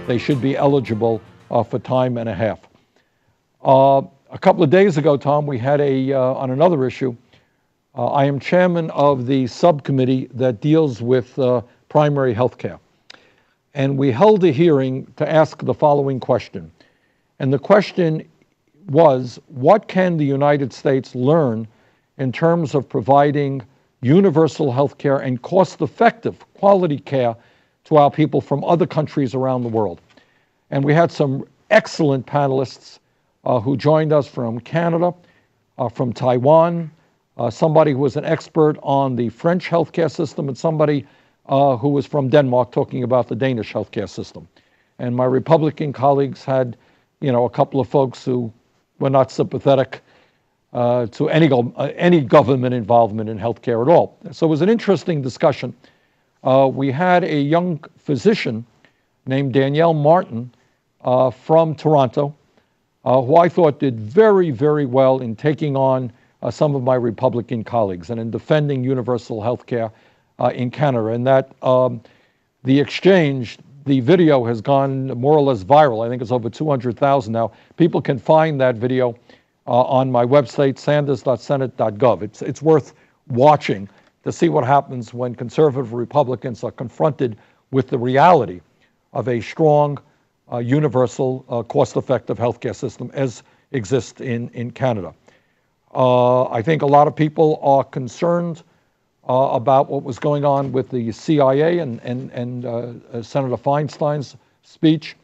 they should be eligible for time and a half. A couple of days ago, Tom, we had on another issue. I am chairman of the subcommittee that deals with primary health care. And we held a hearing to ask the following question. And the question was, what can the United States learn in terms of providing universal health care and cost-effective quality care to our people from other countries around the world? And we had some excellent panelists who joined us from Canada, from Taiwan, somebody who was an expert on the French healthcare system, and somebody who was from Denmark talking about the Danish healthcare system. And my Republican colleagues had, a couple of folks who were not sympathetic to any government involvement in healthcare at all. So it was an interesting discussion. We had a young physician named Danielle Martin from Toronto, who I thought did very, very well in taking on some of my Republican colleagues and in defending universal health care in Canada. And that the exchange, the video has gone more or less viral. I think it's over 200,000 now. People can find that video on my website, sanders.senate.gov. It's worth watching to see what happens when conservative Republicans are confronted with the reality of a strong, universal, cost-effective healthcare system as exists in Canada. I think a lot of people are concerned about what was going on with the CIA and Senator Feinstein's speech.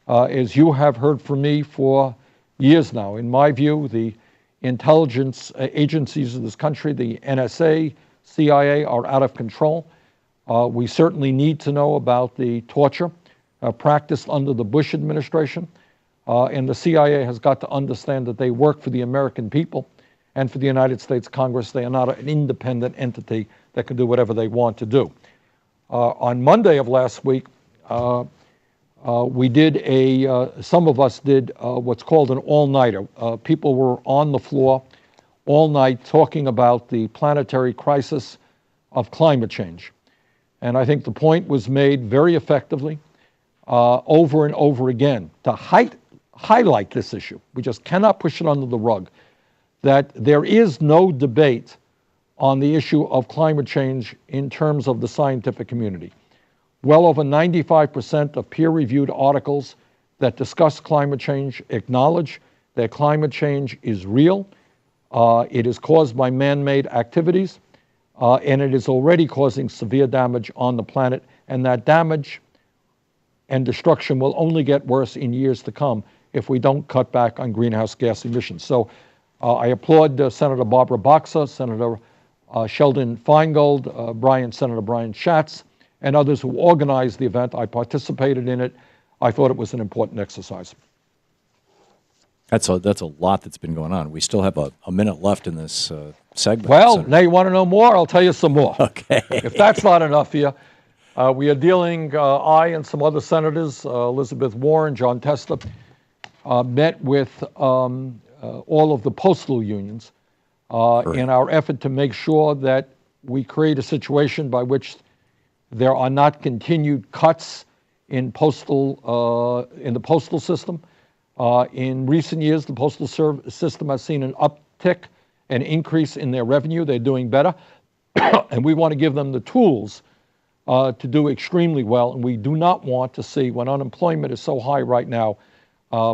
As you have heard from me for years now, in my view, the intelligence agencies of this country, the NSA, CIA, are out of control. We certainly need to know about the torture practiced under the Bush administration. And the CIA has got to understand that they work for the American people and for the United States Congress. They are not an independent entity that can do whatever they want to do. On Monday of last week, we did some of us did what's called an all-nighter. People were on the floor all night talking about the planetary crisis of climate change. And I think the point was made very effectively over and over again to highlight this issue. We just cannot push it under the rug, that there is no debate on the issue of climate change in terms of the scientific community. Well over 95% of peer-reviewed articles that discuss climate change acknowledge that climate change is real. It is caused by man-made activities, and it is already causing severe damage on the planet, and that damage and destruction will only get worse in years to come if we don't cut back on greenhouse gas emissions. So I applaud Senator Barbara Boxer, Senator Sheldon Feingold, Senator Brian Schatz, and others who organized the event. I participated in it. I thought it was an important exercise. That's a lot that's been going on. We still have a minute left in this segment. Well, now you want to know more? I'll tell you some more. Okay. If that's not enough here, we are dealing, I and some other senators, Elizabeth Warren, John Tester, met with all of the postal unions in our effort to make sure that we create a situation by which there are not continued cuts in the postal system. In recent years, the postal system has seen an uptick, an increase in their revenue. They're doing better, and we want to give them the tools to do extremely well. And we do not want to see, when unemployment is so high right now,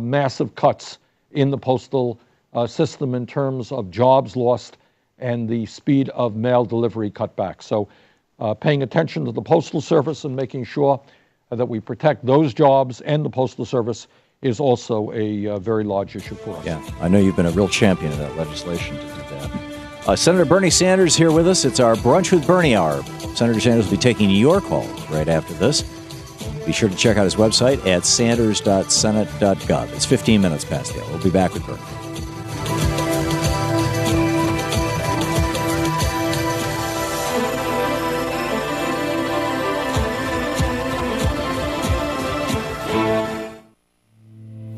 massive cuts in the postal system in terms of jobs lost and the speed of mail delivery cut back. So paying attention to the Postal Service and making sure that we protect those jobs and the Postal Service is also a very large issue for us. Yeah, I know you've been a real champion of that legislation to do that. Senator Bernie Sanders here with us. It's our Brunch with Bernie hour. Senator Sanders will be taking your calls right after this. Be sure to check out his website at sanders.senate.gov. It's 15 minutes past the hour. We'll be back with Bernie.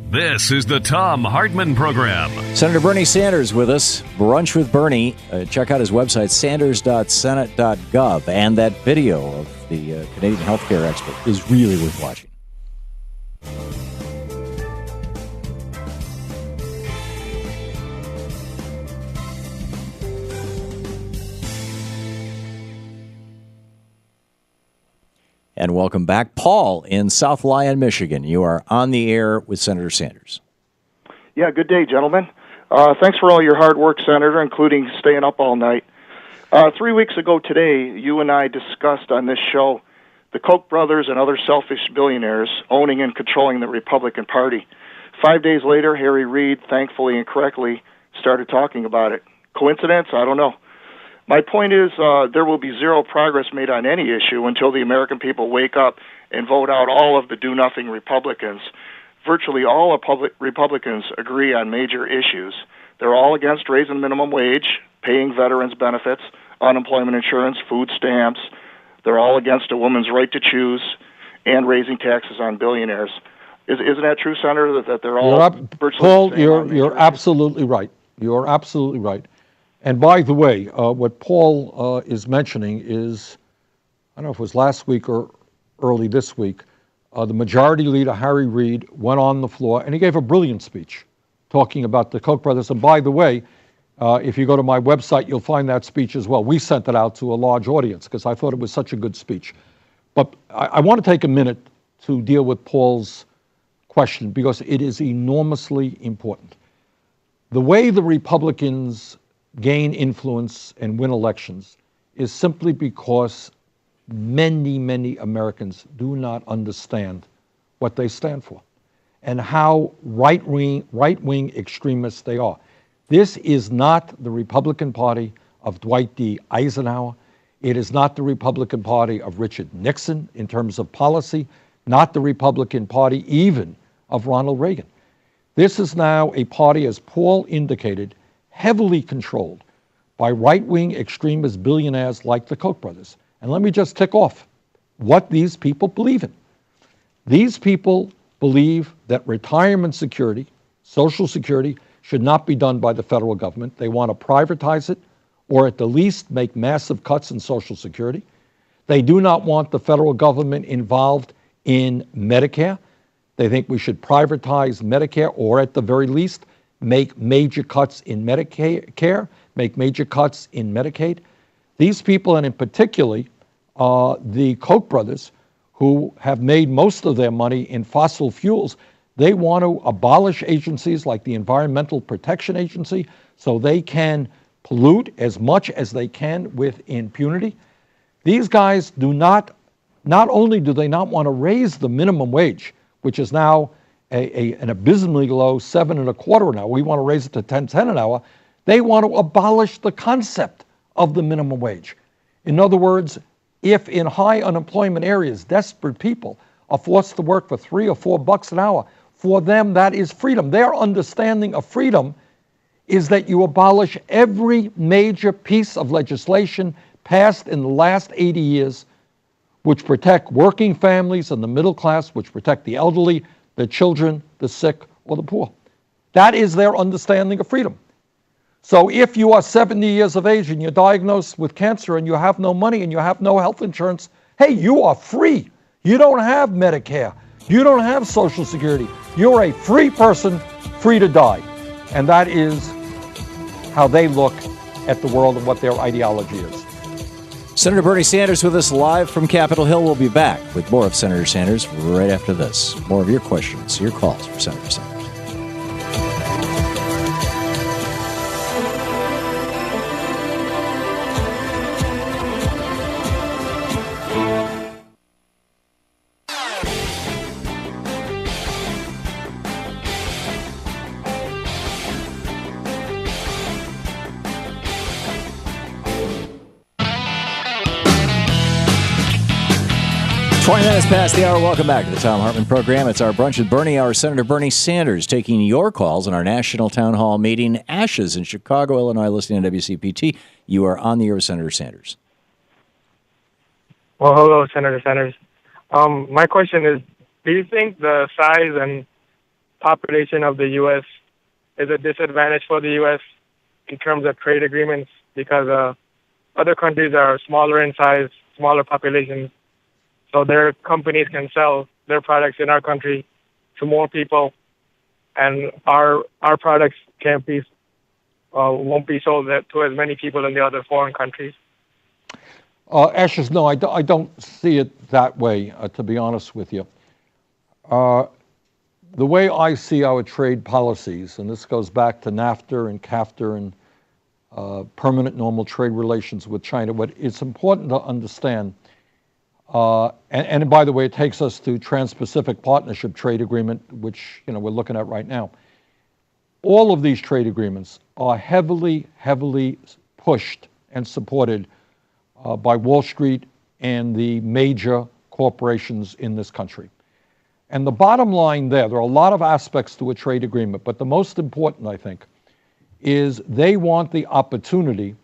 This is the Thom Hartmann Program. Senator Bernie Sanders with us. Brunch with Bernie. Check out his website, sanders.senate.gov. And that video of the Canadian healthcare expert is really worth watching. And welcome back. Paul in South Lyon, Michigan. You are on the air with Senator Sanders. Yeah, good day, gentlemen. Thanks for all your hard work, Senator, including staying up all night. 3 weeks ago today, you and I discussed on this show the Koch brothers and other selfish billionaires owning and controlling the Republican Party. 5 days later, Harry Reid, thankfully and correctly, started talking about it. Coincidence? I don't know. My point is there will be zero progress made on any issue until the American people wake up and vote out all of the do-nothing Republicans. Virtually all Republicans agree on major issues. They're all against raising the minimum wage, paying veterans benefits, unemployment insurance, food stamps. They're all against a woman's right to choose and raising taxes on billionaires. Isn't that true, Senator, that they're all virtually Paul, the same you're absolutely right. You're absolutely right. And by the way, what Paul is mentioning is, I don't know if it was last week or early this week, the Majority Leader, Harry Reid, went on the floor and he gave a brilliant speech talking about the Koch brothers. And by the way, if you go to my website, you'll find that speech as well. We sent it out to a large audience because I thought it was such a good speech. But I want to take a minute to deal with Paul's question because it is enormously important. The way the Republicans gain influence and win elections is simply because many, many Americans do not understand what they stand for and how right-wing extremists they are. This is not the Republican Party of Dwight D. Eisenhower. It is not the Republican Party of Richard Nixon in terms of policy, not the Republican Party even of Ronald Reagan. This is now a party, as Paul indicated, heavily controlled by right-wing extremist billionaires like the Koch brothers. And let me just tick off what these people believe in. These people believe that retirement security, Social Security, should not be done by the federal government. They want to privatize it or at the least make massive cuts in Social Security. They do not want the federal government involved in Medicare. They think we should privatize Medicare or at the very least make major cuts in Medicare, make major cuts in Medicaid. These people, and in particular the Koch brothers, who have made most of their money in fossil fuels, they want to abolish agencies like the Environmental Protection Agency so they can pollute as much as they can with impunity. These guys do not only do they not want to raise the minimum wage, which is now an abysmally low $7.25 an hour. We want to raise it to $10.10 an hour. They want to abolish the concept of the minimum wage. In other words, if in high unemployment areas, desperate people are forced to work for $3 or $4 an hour, for them that is freedom. Their understanding of freedom is that you abolish every major piece of legislation passed in the last 80 years which protect working families and the middle class, which protect the elderly, the children, the sick, or the poor. That is their understanding of freedom. So if you are 70 years of age and you're diagnosed with cancer and you have no money and you have no health insurance, hey, you are free. You don't have Medicare. You don't have Social Security. You're a free person, free to die. And that is how they look at the world and what their ideology is. Senator Bernie Sanders with us live from Capitol Hill. We'll be back with more of Senator Sanders right after this. More of your questions, your calls for Senator Sanders. Past the hour. Welcome back to the Thom Hartmann Program. It's our Brunch with Bernie Hour. Senator Bernie Sanders taking your calls in our national town hall meeting. Ashes in Chicago, Illinois, listening to WCPT. You are on the air with Senator Sanders. Well, hello, Senator Sanders. My question is, do you think the size and population of the U.S. is a disadvantage for the U.S. in terms of trade agreements? Because other countries are smaller in size, smaller populations, so their companies can sell their products in our country to more people, and our products won't be sold to as many people in the other foreign countries. Ashes, no, I don't see it that way, to be honest with you. The way I see our trade policies, and this goes back to NAFTA and CAFTA and permanent normal trade relations with China, what it's important to understand, and by the way, it takes us to Trans-Pacific Partnership Trade Agreement, which we're looking at right now. All of these trade agreements are heavily pushed and supported by Wall Street and the major corporations in this country. And the bottom line there are a lot of aspects to a trade agreement, but the most important, I think, is they want the opportunity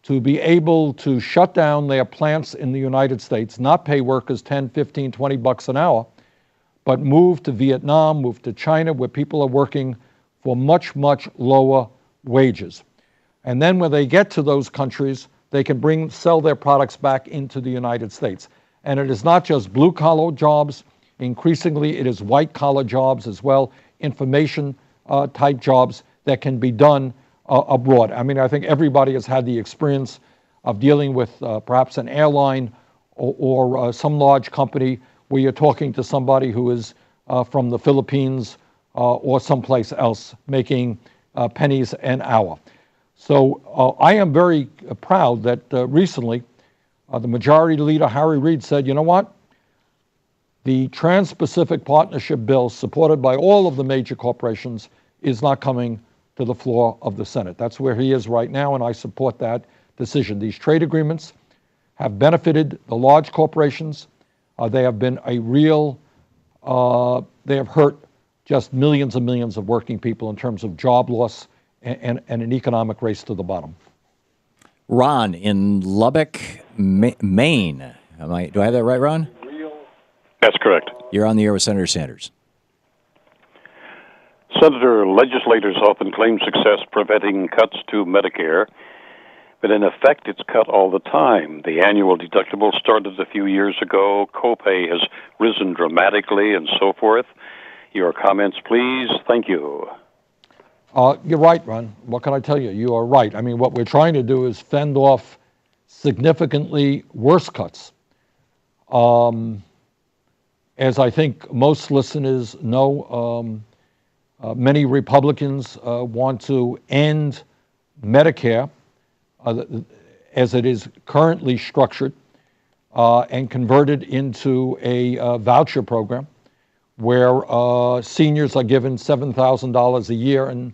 to be able to shut down their plants in the United States, not pay workers 10, 15, 20 bucks an hour, but move to Vietnam, move to China, where people are working for much lower wages. And then when they get to those countries, they can sell their products back into the United States. And it is not just blue-collar jobs. Increasingly, it is white-collar jobs as well, information-type jobs that can be done abroad. I mean, I think everybody has had the experience of dealing with perhaps an airline or some large company where you're talking to somebody who is from the Philippines or someplace else making pennies an hour. So I am very proud that recently the majority leader, Harry Reid, said, you know what? The Trans-Pacific Partnership Bill, supported by all of the major corporations, is not coming to the floor of the Senate. That's where he is right now, and I support that decision. These trade agreements have benefited the large corporations. They have been a real, they have hurt just millions and millions of working people in terms of job loss and an economic race to the bottom. Ron in Lubbock, Maine. Do I have that right, Ron? That's correct. You're on the air with Senator Sanders. Senator, legislators often claim success preventing cuts to Medicare, but in effect it's cut all the time. The annual deductible started a few years ago. Copay has risen dramatically and so forth. Your comments, please. Thank you. You're right, Ron. What can I tell you? You are right. I mean, what we're trying to do is fend off significantly worse cuts. As I think most listeners know, many Republicans want to end Medicare as it is currently structured and convert it into a voucher program where seniors are given $7,000 a year and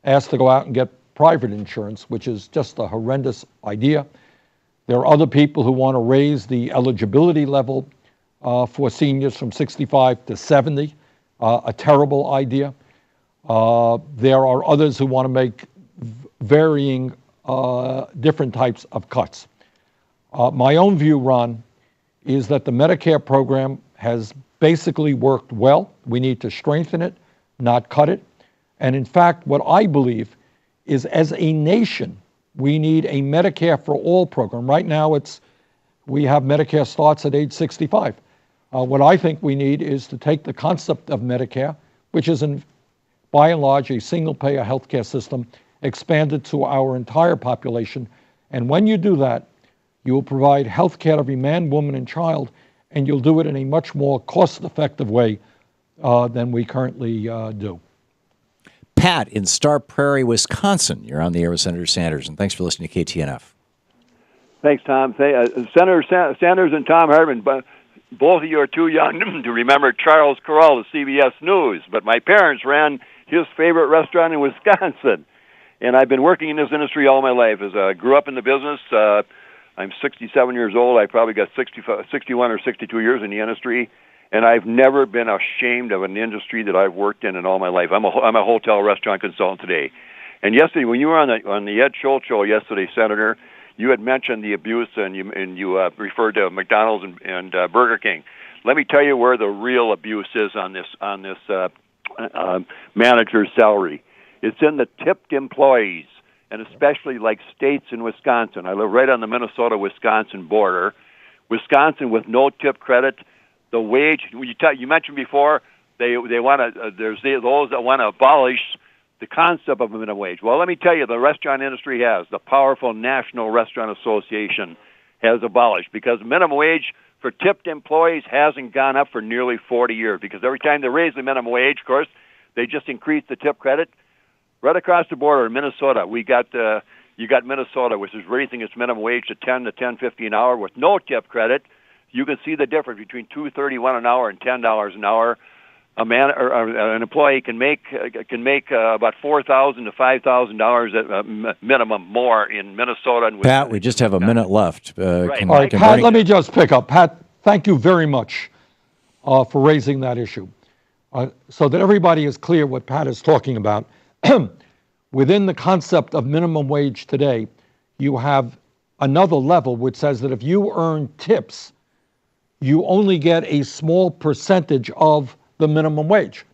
asked to go out and get private insurance, which is just a horrendous idea. There are other people who want to raise the eligibility level for seniors from 65 to 70, a terrible idea. There are others who want to make varying different types of cuts. My own view, Ron, is that the Medicare program has basically worked well. We need to strengthen it, not cut it. And in fact, what I believe is as a nation, we need a Medicare for all program. Right now, we have Medicare starts at age 65. What I think we need is to take the concept of Medicare, which is by and large a single-payer healthcare system, expand it to our entire population. And when you do that, you will provide healthcare to every man, woman, and child, and you'll do it in a much more cost-effective way than we currently do. Pat in Star Prairie, Wisconsin. You're on the air with Senator Sanders, and thanks for listening to KTNF. Thanks, Tom. Senator Sanders and Thom Hartmann, both of you are too young to remember Charles Corral of CBS News, but my parents ran his favorite restaurant in Wisconsin, and I've been working in this industry all my life. As I grew up in the business, I'm 67 years old. I probably got 61 or 62 years in the industry, and I've never been ashamed of an industry that I've worked in all my life. I'm a hotel restaurant consultant today. And yesterday, when you were on the Ed Schultz show yesterday, Senator, you had mentioned the abuse, and you referred to McDonald's and Burger King. Let me tell you where the real abuse is on this manager's salary. It's in the tipped employees, and especially like states in Wisconsin. I live right on the Minnesota-Wisconsin border. Wisconsin with no tip credit, the wage you mentioned before, they want to. There's those that want to abolish the concept of a minimum wage. Well, let me tell you, the restaurant industry has the powerful National Restaurant Association has abolished, because minimum wage for tipped employees hasn't gone up for nearly 40 years, because every time they raise the minimum wage, of course, they just increase the tip credit. Right across the border in Minnesota, you got Minnesota, which is raising its minimum wage to $10 to $10.50 an hour with no tip credit. You can see the difference between $2.31 an hour and $10 an hour. An employee can make about $4,000 to $5,000 at minimum more in Minnesota. And Pat, we just have a minute left. Right. All right, Pat, let me just pick up. Pat, thank you very much for raising that issue. So that everybody is clear what Pat is talking about. Within the concept of minimum wage today, you have another level which says that if you earn tips, you only get a small percentage of the minimum wage.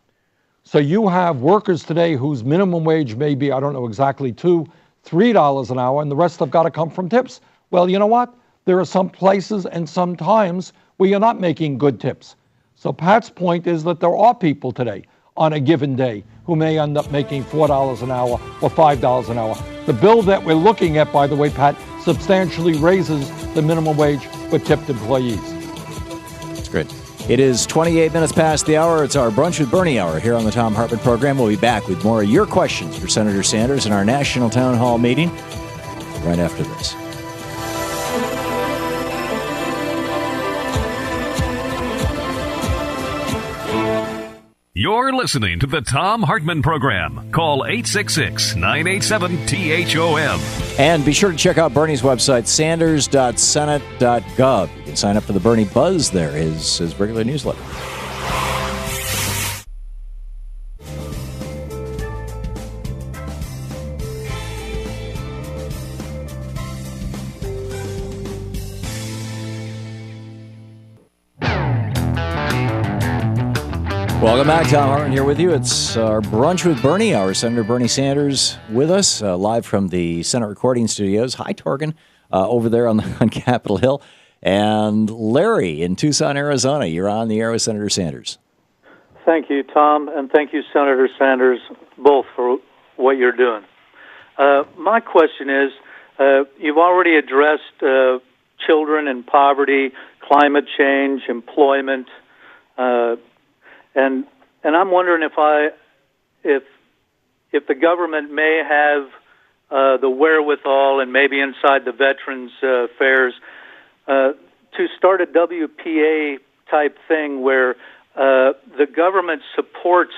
So you have workers today whose minimum wage may be, I don't know exactly, $2, $3 an hour, and the rest have got to come from tips. Well, you know what? There are some places and some times where you're not making good tips. So Pat's point is that there are people today on a given day who may end up making $4 an hour or $5 an hour. The bill that we're looking at, by the way, Pat, substantially raises the minimum wage for tipped employees. That's great. It is 28 minutes past the hour. It's our Brunch with Bernie hour here on the Thom Hartmann Program. We'll be back with more of your questions for Senator Sanders in our National Town Hall meeting right after this. You're listening to the Thom Hartmann Program. Call 866-987-THOM. And be sure to check out Bernie's website, sanders.senate.gov. You can sign up for the Bernie Buzz there, his regular newsletter. Welcome back. Thom Hartmann here with you. It's our Brunch with Bernie, our Senator Bernie Sanders with us, live from the Senate Recording Studios. Hi, Torgan, over there on Capitol Hill. And Larry in Tucson, Arizona. You're on the air with Senator Sanders. Thank you, Tom, and thank you, Senator Sanders, both for what you're doing. My question is, you've already addressed children in poverty, climate change, employment, and I'm wondering if the government may have the wherewithal, and maybe inside the Veterans Affairs, to start a WPA type thing where the government supports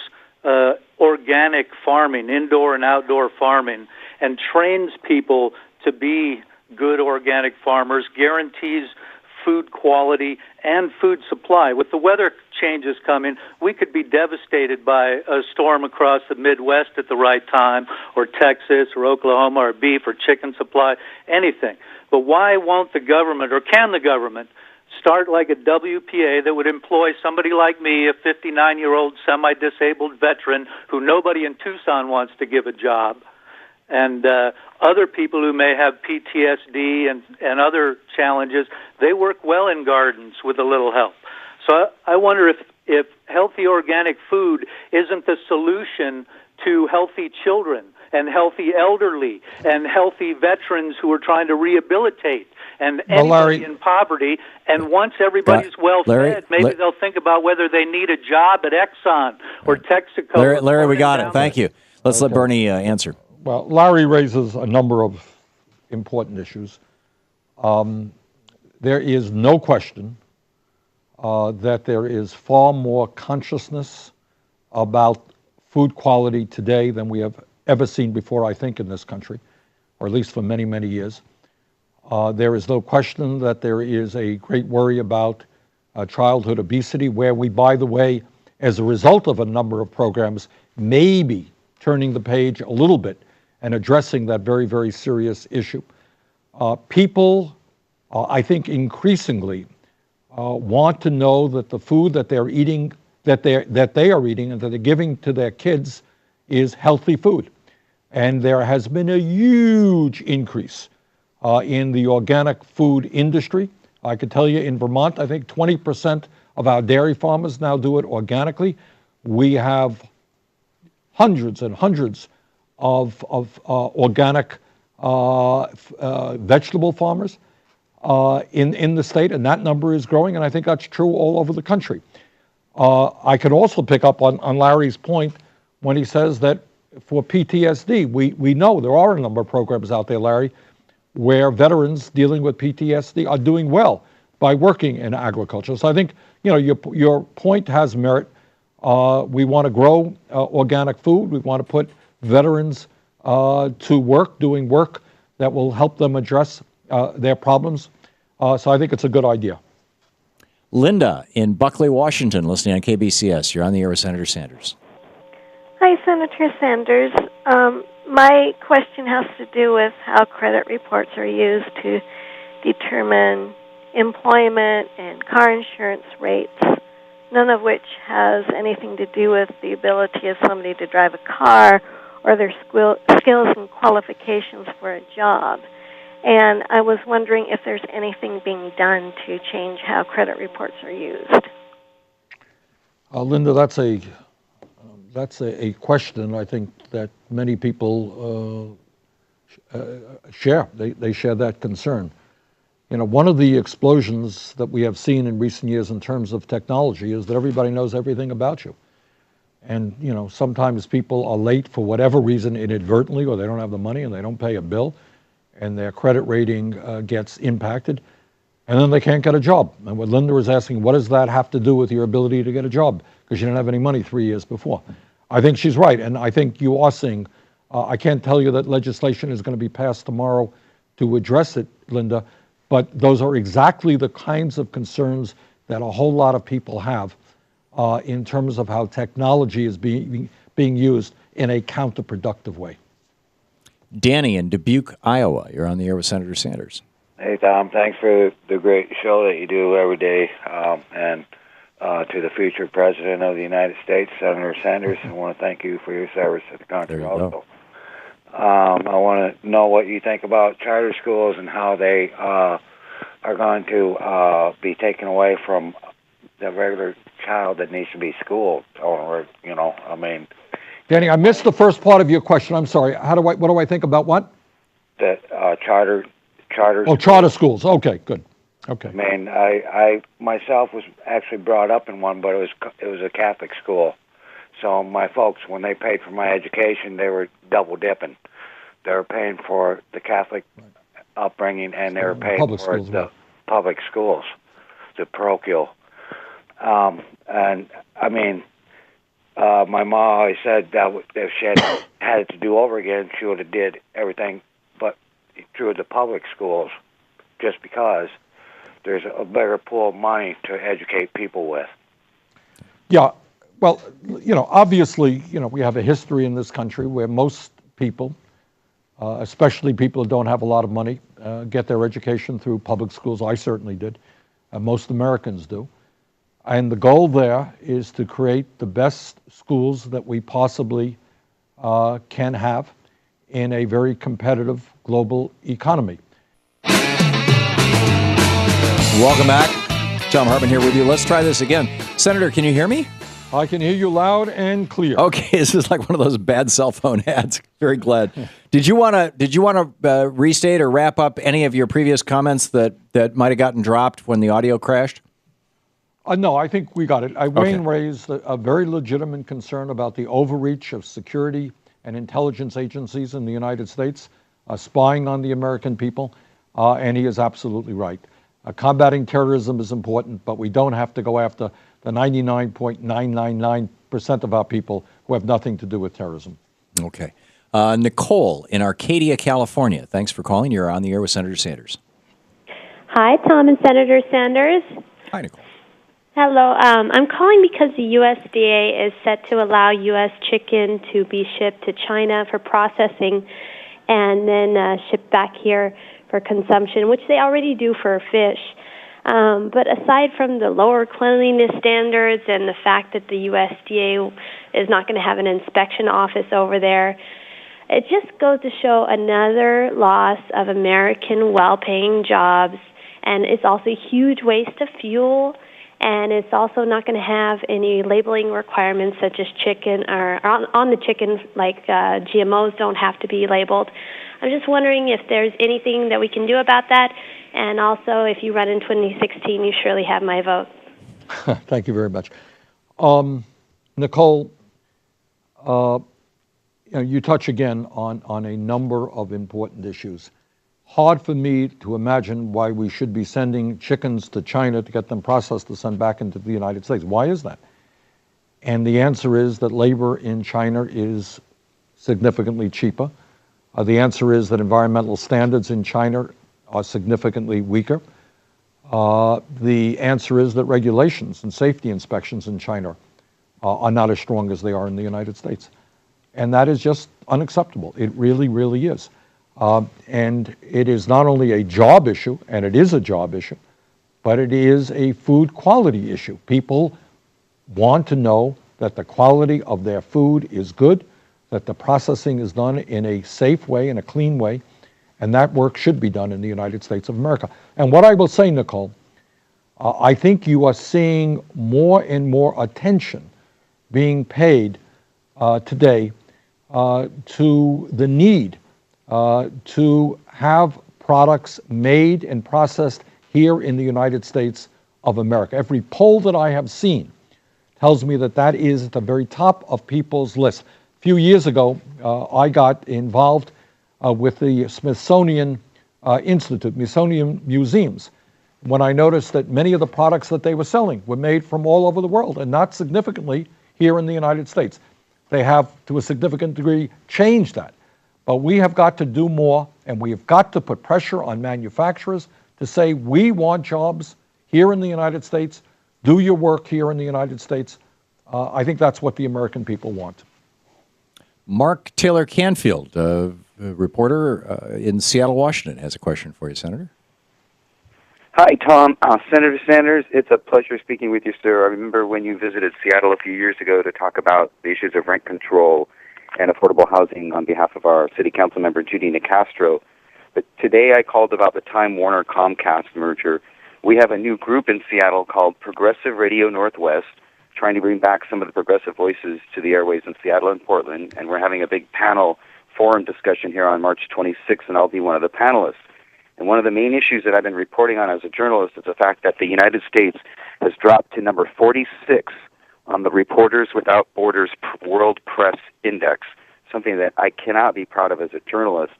organic farming, indoor and outdoor farming, and trains people to be good organic farmers, guarantees food quality and food supply. With the weather changes coming, we could be devastated by a storm across the Midwest at the right time, or Texas or Oklahoma, or beef or chicken supply, anything. But why won't the government, or can the government, start like a WPA that would employ somebody like me, a 59-year-old semi-disabled veteran who nobody in Tucson wants to give a job, and other people who may have PTSD and other challenges? They work well in gardens with a little help. So I wonder if healthy organic food isn't the solution to healthy children and healthy elderly and healthy veterans who are trying to rehabilitate, and anybody in poverty. And once everybody's well-fed, maybe they'll think about whether they need a job at Exxon or Texaco. Larry, we got it. Thank you. Let's let Bernie answer. Well, Larry raises a number of important issues. There is no question that there is far more consciousness about food quality today than we have ever seen before, I think, in this country, or at least for many, many years. There is no question that there is a great worry about childhood obesity, where we, by the way, as a result of a number of programs, may be turning the page a little bit and addressing that very, very serious issue. People, I think, increasingly want to know that the food that they're eating, that they are eating, and that they're giving to their kids is healthy food. And there has been a huge increase in the organic food industry. I could tell you in Vermont, I think 20% of our dairy farmers now do it organically. We have hundreds and hundreds of organic vegetable farmers. in the state, and that number is growing, and I think that's true all over the country. I could also pick up on Larry's point when he says that for PTSD, we know there are a number of programs out there, Larry, where veterans dealing with PTSD are doing well by working in agriculture. So I think, your point has merit. We want to grow organic food. We want to put veterans to work, doing work that will help them address their problems. So I think it's a good idea. Linda in Buckley, Washington, listening on KBCS. You're on the air with Senator Sanders. Hi, Senator Sanders. My question has to do with how credit reports are used to determine employment and car insurance rates, none of which has anything to do with the ability of somebody to drive a car or their skills and qualifications for a job. And I was wondering if there's anything being done to change how credit reports are used. Linda, that's a question I think that many people share. They share that concern. One of the explosions that we have seen in recent years in terms of technology is that everybody knows everything about you. And, sometimes people are late for whatever reason inadvertently, or they don't have the money and they don't pay a bill, and their credit rating gets impacted, and then they can't get a job. And what Linda is asking, what does that have to do with your ability to get a job? Because you didn't have any money 3 years before. I think she's right, and I think you are seeing, I can't tell you that legislation is going to be passed tomorrow to address it, Linda, but those are exactly the kinds of concerns that a whole lot of people have in terms of how technology is being used in a counterproductive way. Danny in Dubuque, Iowa. You're on the air with Senator Sanders. Hey, Tom. Thanks for the great show that you do every day. And to the future President of the United States, Senator Sanders, I want to thank you for your service to the country also. I want to know what you think about charter schools and how they are going to be taken away from the regular child that needs to be schooled. Or, Danny, I missed the first part of your question. I'm sorry. What do I think about what? That charter. Oh, charter schools. Okay, good. Okay. I myself was actually brought up in one, but it was a Catholic school. So my folks, when they paid for my education, they were double dipping. They were paying for the Catholic upbringing, and they were paying for the public schools, the parochial. My mom always said that if she had it to do over again, she would have did everything but through the public schools, just because there's a bigger pool of money to educate people with. Yeah, well, obviously, we have a history in this country where most people, especially people who don't have a lot of money, get their education through public schools. I certainly did. Most Americans do. And the goal there is to create the best schools that we possibly can have in a very competitive global economy. Welcome back. Thom Hartmann here with you. Let's try this again. Senator, can you hear me? I can hear you loud and clear. Okay, this is like one of those bad cell phone ads. Very glad. Did you want to restate or wrap up any of your previous comments that might have gotten dropped when the audio crashed? No, I think we got it. Wayne raised a very legitimate concern about the overreach of security and intelligence agencies in the United States, spying on the American people, and he is absolutely right. Combating terrorism is important, but we don't have to go after the 99.999% of our people who have nothing to do with terrorism. Okay. Nicole in Arcadia, California. Thanks for calling. You're on the air with Senator Sanders. Hi, Tom and Senator Sanders. Hi, Nicole. Hello. I'm calling because the USDA is set to allow U.S. chicken to be shipped to China for processing and then shipped back here for consumption, which they already do for fish. But aside from the lower cleanliness standards and the fact that the USDA is not going to have an inspection office over there, it just goes to show another loss of American well-paying jobs, and it's also a huge waste of fuel. And it's also not going to have any labeling requirements such as chicken or on the chicken, like GMOs don't have to be labeled. I'm just wondering if there's anything that we can do about that, and also if you run in 2016, you surely have my vote. Thank you very much. Nicole, you touch again on a number of important issues. Hard for me to imagine why we should be sending chickens to China to get them processed to send back into the United States. Why is that? And the answer is that labor in China is significantly cheaper. The answer is that environmental standards in China are significantly weaker. The answer is that regulations and safety inspections in China are not as strong as they are in the United States. And that is just unacceptable. It really, really is. And it is not only a job issue, and it is a job issue, but it is a food quality issue. People want to know that the quality of their food is good, that the processing is done in a safe way, in a clean way, and that work should be done in the United States of America. And what I will say, Nicole, I think you are seeing more and more attention being paid today to the need to have products made and processed here in the United States of America. Every poll that I have seen tells me that that is at the very top of people's list. A few years ago, I got involved with the Smithsonian Institute, Smithsonian Museums, when I noticed that many of the products that they were selling were made from all over the world and not significantly here in the United States. They have, to a significant degree, changed that. But we have got to do more, and we have got to put pressure on manufacturers to say, we want jobs here in the United States, do your work here in the United States. I think that's what the American people want. Mark Taylor Canfield, a reporter in Seattle, Washington, has a question for you, Senator. Hi, Tom. Senator Sanders, it's a pleasure speaking with you, sir. I remember when you visited Seattle a few years ago to talk about the issues of rent control and affordable housing on behalf of our city council member, Judy Nicastro. But today I called about the Time Warner-Comcast merger. We have a new group in Seattle called Progressive Radio Northwest, trying to bring back some of the progressive voices to the airways in Seattle and Portland, and we're having a big panel forum discussion here on March 26th, and I'll be one of the panelists. And one of the main issues that I've been reporting on as a journalist is the fact that the United States has dropped to number 46 on the Reporters Without Borders World Press Index, something that I cannot be proud of as a journalist.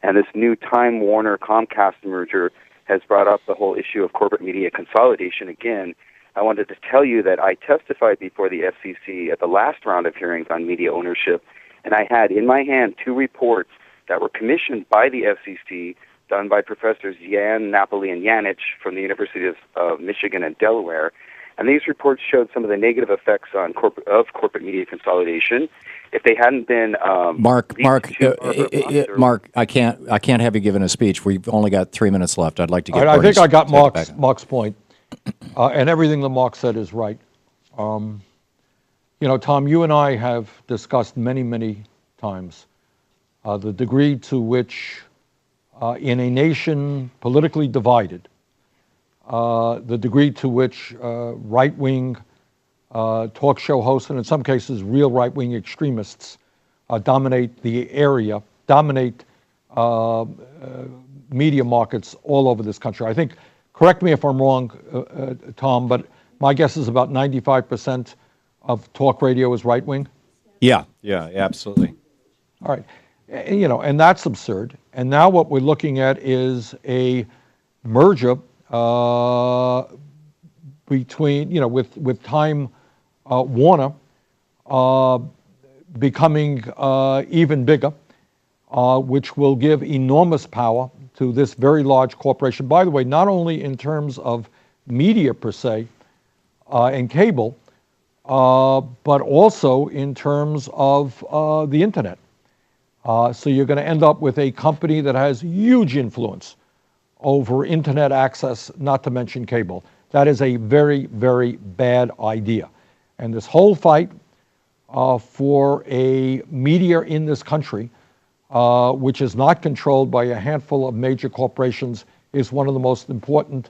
And this new Time Warner-Comcast merger has brought up the whole issue of corporate media consolidation again. I wanted to tell you that I testified before the FCC at the last round of hearings on media ownership, and I had in my hand 2 reports that were commissioned by the FCC, done by Professors Yan, Napoli, and Janich from the Universities of Michigan and Delaware. And these reports showed some of the negative effects on corporate media consolidation. If they hadn't been Mark, I can't have you given a speech. We've only got 3 minutes left. I'd like to get. I think I got Mark's point, and everything that Mark said is right. Tom, you and I have discussed many times the degree to which, in a nation politically divided, the degree to which right-wing talk show hosts, and in some cases real right-wing extremists, dominate the area, dominate media markets all over this country. I think, correct me if I'm wrong, Tom, but my guess is about 95% of talk radio is right-wing? Yeah, absolutely. All right. And that's absurd. And now what we're looking at is a merger between, with Time Warner becoming even bigger, which will give enormous power to this very large corporation. By the way, not only in terms of media per se and cable, but also in terms of the internet. So you're going to end up with a company that has huge influence over internet access, not to mention cable. That is a very, very bad idea. And this whole fight for a media in this country, which is not controlled by a handful of major corporations, is one of the most important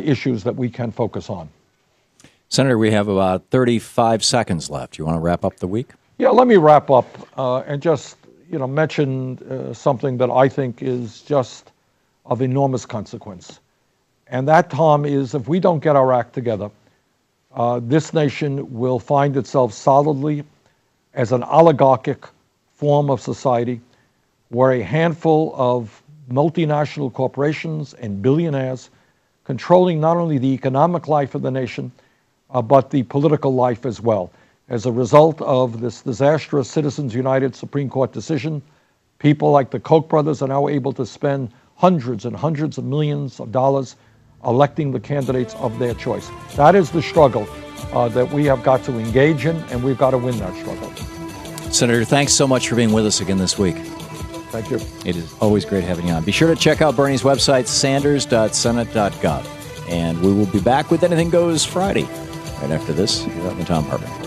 issues that we can focus on. Senator, we have about 35 seconds left. You want to wrap up the week? Yeah, let me wrap up and just, mentioned something that I think is just of enormous consequence. And that, Tom, is if we don't get our act together, this nation will find itself solidly as an oligarchic form of society where a handful of multinational corporations and billionaires controlling not only the economic life of the nation, but the political life as well. As a result of this disastrous Citizens United Supreme Court decision, people like the Koch brothers are now able to spend hundreds and hundreds of millions of dollars electing the candidates of their choice. That is the struggle that we have got to engage in, and we've got to win that struggle. Senator, thanks so much for being with us again this week. Thank you. It is always great having you on. Be sure to check out Bernie's website, sanders.senate.gov. And we will be back with Anything Goes Friday right after this here on the Thom Hartmann Program.